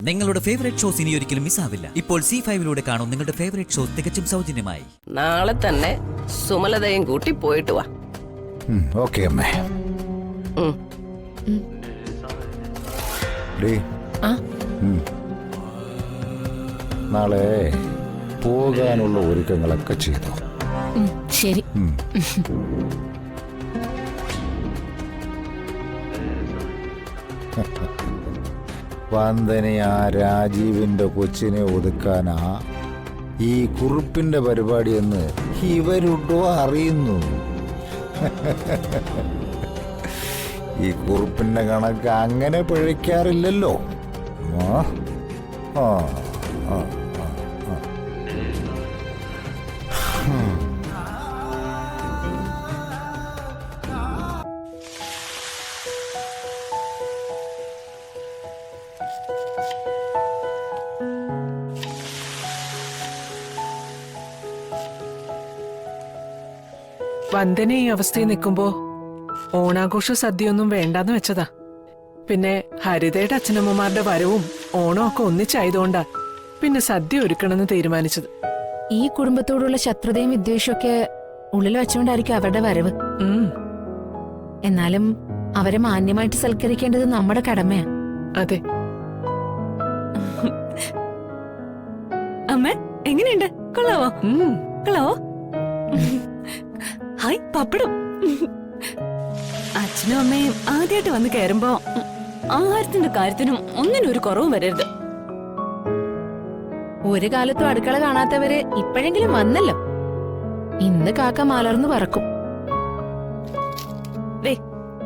നിങ്ങളുടെ favourite shows ഇനി ഒരിക്കലും മിസ്സാവില്ല. ഇപ്പോൾ C5 കാണും നിങ്ങളുടെ ഫേവറേറ്റ് ഷോസ് തികച്ചും സൗജന്യമായി. നാളെ തന്നെ സുമലതയും കൂട്ടി പോയിട്ട് വാ. ഓക്കേ അമ്മേ. നാളെ പോകാനുള്ള ഒരുക്കങ്ങളൊക്കെ ചെയ്തു. ശരി. വന്ദന ആ രാജീവിന്റെ കൊച്ചിനെ ഒതുക്കാനാ ഈ കുറുപ്പിന്റെ പരിപാടി എന്ന് ഇവരുണ്ടോ അറിയുന്നു. ഈ കുറുപ്പിന്റെ കണക്ക് അങ്ങനെ പിഴയ്ക്കാറില്ലല്ലോ. ആ ആ ആ വന്ദന ഈ അവസ്ഥയിൽ നിൽക്കുമ്പോ ഓണാഘോഷ സദ്യയൊന്നും വേണ്ടാന്ന് വെച്ചതാ. പിന്നെ ഹരിതയുടെ അച്ഛനമ്മമാരുടെ വരവും ഓണവും ഒക്കെ ഒന്നിച്ചായതുകൊണ്ടാ പിന്നെ സദ്യ ഒരുക്കണമെന്ന് തീരുമാനിച്ചത്. ഈ കുടുംബത്തോടുള്ള ശത്രുതയും വിദ്വേഷമൊക്കെ ഉള്ളിൽ വെച്ചുകൊണ്ടായിരിക്കും അവരുടെ വരവ്. എന്നാലും അവരെ മാന്യമായിട്ട് സൽക്കരിക്കേണ്ടത് നമ്മുടെ കടമയാ. അതെ. അമ്മ എങ്ങനെയുണ്ട്? കൊള്ളാവോ? കൊള്ളാവോ? ഹായ് പപ്പടും. അച്ഛനും അമ്മയും ആദ്യമായിട്ട് വന്ന് കയറുമ്പോ ആഹാരത്തിന്റെ കാര്യത്തിനും ഒന്നിനും ഒരു കുറവും വരരുത്. ഒരു കാലത്തും അടുക്കള കാണാത്തവര് ഇപ്പോഴെങ്കിലും വന്നല്ലോ. ഇന്ന് കാക്ക മലർന്നു പറക്കും. ദേ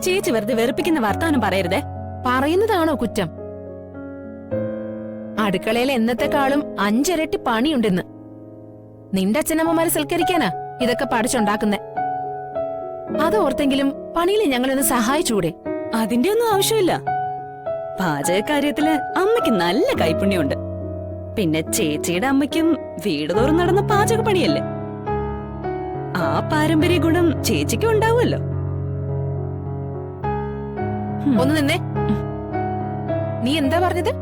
ചേച്ചി വെറുതെ വെറുപ്പിക്കുന്ന വർത്താനം പറയരുതേ. പറയുന്നതാണോ കുറ്റം? അടുക്കളയിൽ എന്നത്തെക്കാളും 5 ഇരട്ടി പണിയുണ്ടെന്ന്. നിന്റെ അച്ഛനമ്മമാരെ സൽക്കരിക്കാനാ ഇതൊക്കെ പഠിച്ചുണ്ടാക്കുന്നേ. അതോർത്തെങ്കിലും പണിയിൽ ഞങ്ങളൊന്ന് സഹായിച്ചൂടെ? അതിന്റെ ഒന്നും ആവശ്യമില്ല. പാചകക്കാര്യത്തില് അമ്മയ്ക്ക് നല്ല കൈപുണ്യമുണ്ട്. പിന്നെ ചേച്ചിയുടെ അമ്മയ്ക്കും വീട് തോറും നടന്ന പാചക പണിയല്ലേ. ആ പാരമ്പര്യ ഗുണം ചേച്ചിക്കും ഉണ്ടാവുമല്ലോ. ഒന്ന് നിന്നേ. നീ എന്താ പറഞ്ഞത്?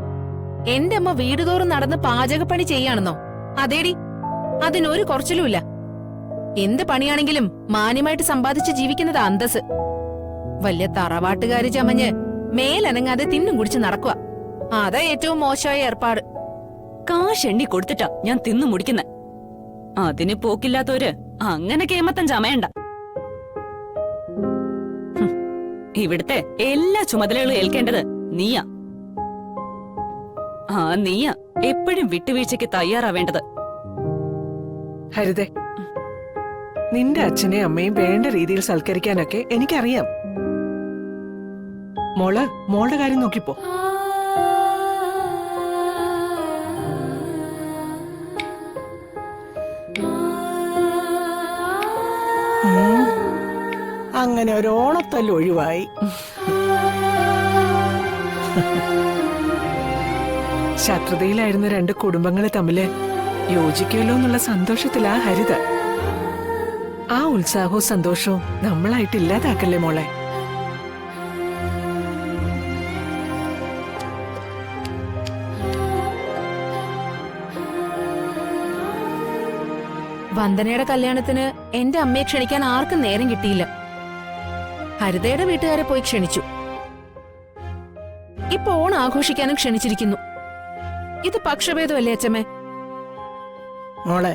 എന്റെ അമ്മ വീട് തോറും നടന്ന് പാചകപ്പണി ചെയ്യാണെന്നോ? അതേടി, അതിനൊരു കുറച്ചിലുമില്ല. എന്ത് പണിയാണെങ്കിലും മാന്യമായിട്ട് സമ്പാദിച്ച് ജീവിക്കുന്നത് അന്തസ്. വലിയ തറവാട്ടുകാരി ചമഞ്ഞ് മേലനങ്ങാതെ തിന്നും കുടിച്ച് നടക്കുക. അതാ ഏറ്റവും മോശമായ ഏർപ്പാട്. കാശ് എണ്ണി കൊടുത്തിട്ടാ ഞാൻ തിന്നു മുടിക്കുന്നെ. അതിന് പോക്കില്ലാത്തവര് അങ്ങനെ കേമത്തം ചമയണ്ട. ഇവിടുത്തെ എല്ലാ ചുമതലകളും ഏൽക്കേണ്ടത് നീയാ. ആ നീയാ എപ്പോഴും വിട്ടുവീഴ്ചയ്ക്ക് തയ്യാറാവേണ്ടത്. ഹരിതേ, നിന്റെ അച്ഛനെയും അമ്മയും വേണ്ട രീതിയിൽ സൽക്കരിക്കാനൊക്കെ എനിക്കറിയാം. മോളുടെ കാര്യം നോക്കിപ്പോ. അങ്ങനെ ഒരു ഓണത്തല്ല് ഒഴിവായി. ശത്രുതയിലായിരുന്ന 2 കുടുംബങ്ങളെ തമ്മില് യോജിക്കുമല്ലോ എന്നുള്ള സന്തോഷത്തിലാ ഹരിത. ആ ഉത്സാഹവും സന്തോഷവും നമ്മളായിട്ട് ഇല്ലാതാക്കല്ലേ മോളെ. വന്ദനയുടെ കല്യാണത്തിന് എന്റെ അമ്മയെ ക്ഷണിക്കാൻ ആർക്കും നേരം കിട്ടിയില്ല. ഹരിതയുടെ വീട്ടുകാരെ പോയി ക്ഷണിച്ചു. ഇപ്പൊ ഓണം ആഘോഷിക്കാനും ക്ഷണിച്ചിരിക്കുന്നു. ഇത് പക്ഷഭേദമല്ലേ അച്ഛമ്മേ? മോളെ,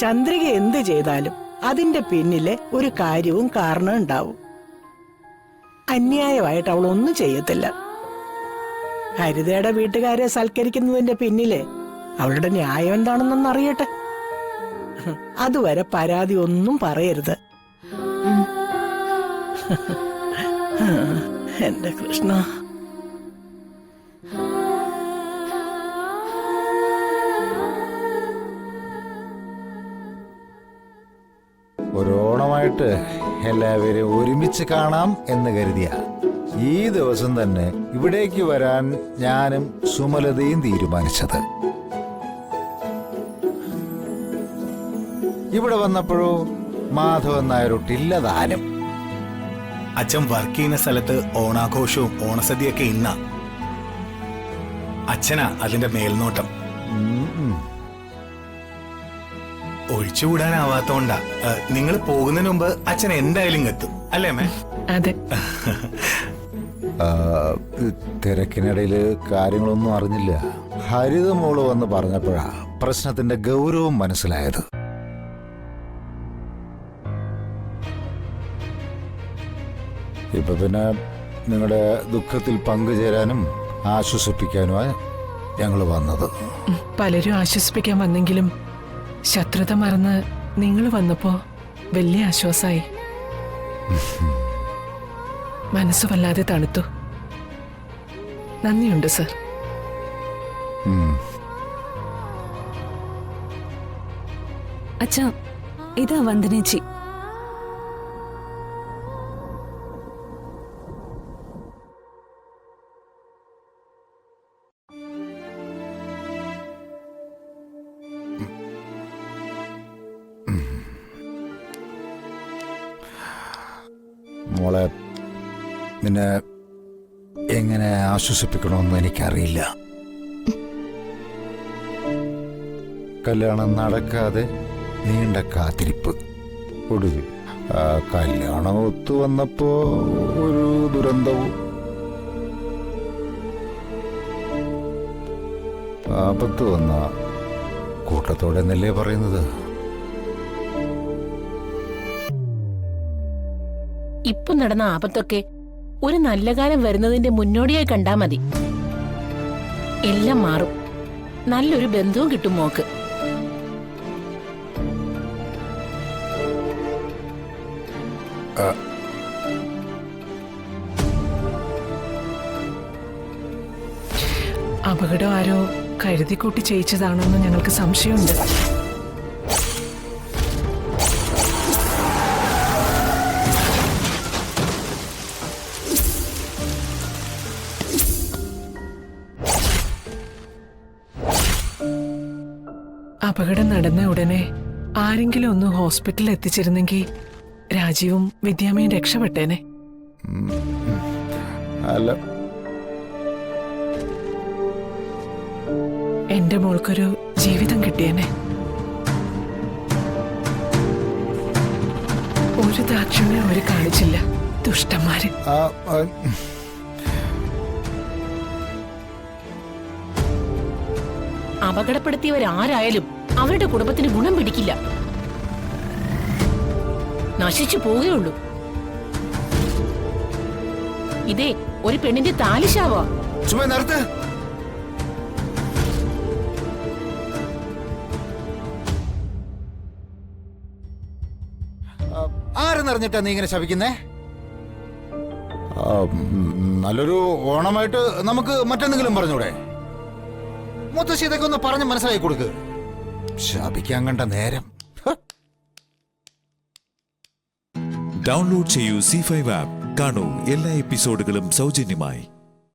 ചന്ദ്രിക എന്ത് ചെയ്താലും അതിന്റെ പിന്നിലെ ഒരു കാര്യവും കാരണം ഉണ്ടാവും. അന്യായമായിട്ട് അവൾ ഒന്നും ചെയ്യത്തില്ല. ഹരിതയുടെ വീട്ടുകാരെ സൽക്കരിക്കുന്നതിന്റെ പിന്നിലെ അവളുടെ ന്യായം എന്താണെന്നൊന്ന് അറിയട്ടെ. അതുവരെ പരാതി ഒന്നും പറയരുത്. എന്റെ കൃഷ്ണ. ഒരോണമായിട്ട് എല്ലാവരെയും ഒരുമിച്ച് കാണാം എന്ന് കരുതിയ ഈ ദിവസം തന്നെ ഇവിടേക്ക് വരാൻ ഞാനും സുമലതയും തീരുമാനിച്ചത്. ഇവിടെ വന്നപ്പോഴോ മാധവൻ നായരൊട്ടില്ലതാനും. അച്ഛൻ വർക്ക് ചെയ്യുന്ന സ്ഥലത്ത് ഓണാഘോഷവും ഓണസദ്യയൊക്കെ ഇന്നാ. അച്ഛനാ അതിന്റെ മേൽനോട്ടം. ഒഴിച്ചുകൂടാനാവാത്തോണ്ടാ. നിങ്ങൾ പോകുന്നതിന് മുമ്പ് അച്ഛൻ എന്തായാലും എത്തും അല്ലേ അമ്മേ? അതെ. തിരക്കിനിടയില് കാര്യങ്ങളൊന്നും അറിഞ്ഞില്ല. ഹരിത മോള് വന്ന് പറഞ്ഞപ്പോഴാ പ്രശ്നത്തിന്റെ ഗൗരവം മനസ്സിലായത്. ഇപ്പൊ പിന്നെ നിങ്ങളുടെ ദുഃഖത്തിൽ പങ്കുചേരാനും ആശ്വസിപ്പിക്കാനുമാണ് ഞങ്ങൾ വന്നത്. പലരും ആശ്വസിപ്പിക്കാൻ വന്നെങ്കിലും ശത്രുത മറന്ന് നിങ്ങൾ വന്നപ്പോ വലിയ ആശ്വാസായി. മനസ്സ് വല്ലാതെ തണുത്തു. നന്ദിയുണ്ട് സർ. അച്ഛാ, ഇതാ വന്ദനേച്ചി. മോളെ നിന്നെ എങ്ങനെ ആശ്വസിപ്പിക്കണമെന്ന് എനിക്കറിയില്ല. കല്യാണം നടക്കാതെ നീണ്ട കാത്തിരിപ്പ്, ഒടുവിൽ കല്യാണം ഒത്തുവന്നപ്പോ ഒരു ദുരന്തവും. ആപത്ത് വന്ന കൂട്ടത്തോടെ എന്നല്ലേ പറയുന്നത്? ഇപ്പൊ നടന്ന ആപത്തൊക്കെ ഒരു നല്ല കാലം വരുന്നതിന്റെ മുന്നോടിയായി കണ്ടാ മതി. എല്ലാം മാറും. നല്ലൊരു ബന്ധവും കിട്ടും മോക്ക്. അപകടം ആരോ കരുതിക്കൂട്ടി ചെയ്യിച്ചതാണെന്ന് ഞങ്ങൾക്ക് സംശയമുണ്ട്. അപകടം നടന്ന ഉടനെ ആരെങ്കിലും ഒന്ന് ഹോസ്പിറ്റലിൽ എത്തിച്ചിരുന്നെങ്കിൽ രാജീവും വിദ്യാമയും രക്ഷപ്പെട്ടേനെ. അല്ല, എന്റെ മോൾക്കൊരു ജീവിതം കിട്ടിയേനെ. ഒരു ദാക്ഷിണ്യം അവര് കാണിച്ചില്ല, ദുഷ്ടന്മാര്. അപകടപ്പെടുത്തിയവരാരായാലും അവരുടെ കുടുംബത്തിന് ഗുണം പിടിക്കില്ല, നശിച്ചു പോവുകയുള്ളൂ. ഇതേ ഒരു പെണ്ണിന്റെ താലിശാവാ. ആരെന്നറിഞ്ഞിട്ടാ നീ ഇങ്ങനെ ശപിക്കുന്നേ? നല്ലൊരു ഓണമായിട്ട് നമുക്ക് മറ്റെന്തെങ്കിലും പറഞ്ഞൂടെ? മുത്തശ്ശി ഇതൊക്കെ ഒന്ന് പറഞ്ഞ് മനസ്സിലാക്കി കൊടുക്ക്. ശപിക്കാൻ കണ്ട നേരം. ഡൗൺലോഡ് ചെയ്യൂ C5 ആപ്പ്. കാണൂ എല്ലാ എപ്പിസോഡുകളും സൗജന്യമായി.